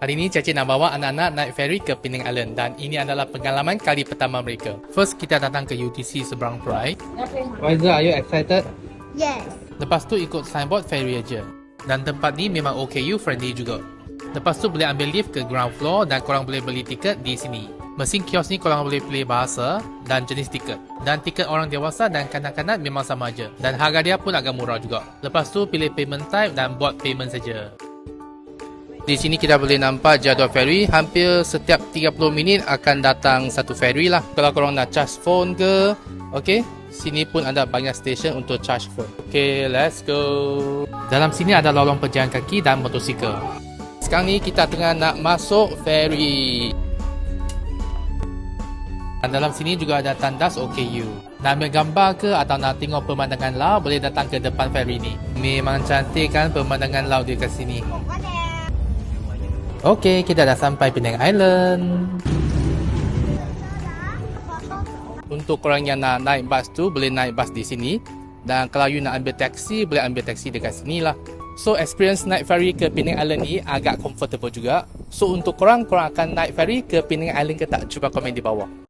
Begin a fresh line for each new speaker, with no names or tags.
Hari ini Caci nak bawa anak-anak naik ferry ke Penang Island dan ini adalah pengalaman kali pertama mereka. First, kita datang ke UTC Seberang Perai. Waiza, are you excited?
Yes.
Lepas tu ikut signboard ferry aja. Dan tempat ni memang OKU friendly juga. Lepas tu boleh ambil lift ke ground floor dan korang boleh beli tiket di sini. Mesin kios ni korang boleh pilih bahasa dan jenis tiket. Dan tiket orang dewasa dan kanak-kanak memang sama aja. Dan harga dia pun agak murah juga. Lepas tu pilih payment type dan buat payment saja. Di sini kita boleh nampak jadual ferry. Hampir setiap 30 minit akan datang satu ferry lah. Kalau korang nak charge phone ke, okay, sini pun ada banyak stesen untuk charge phone. Okay, let's go. Dalam sini ada lorong pejalan kaki dan motosikal. Sekarang ni kita tengah nak masuk ferry. Dan dalam sini juga ada tandas OKU. Nak ambil gambar ke atau nak tengok pemandangan laut, boleh datang ke depan ferry ni. Memang cantik kan pemandangan laut di kat sini. Okey, kita dah sampai Penang Island. Untuk korang yang nak naik bas tu, boleh naik bas di sini. Dan kalau you nak ambil taksi, boleh ambil taksi dekat sini lah. So, experience naik ferry ke Penang Island ni agak comfortable juga. So, untuk korang akan naik ferry ke Penang Island ke tak? Cuba komen di bawah.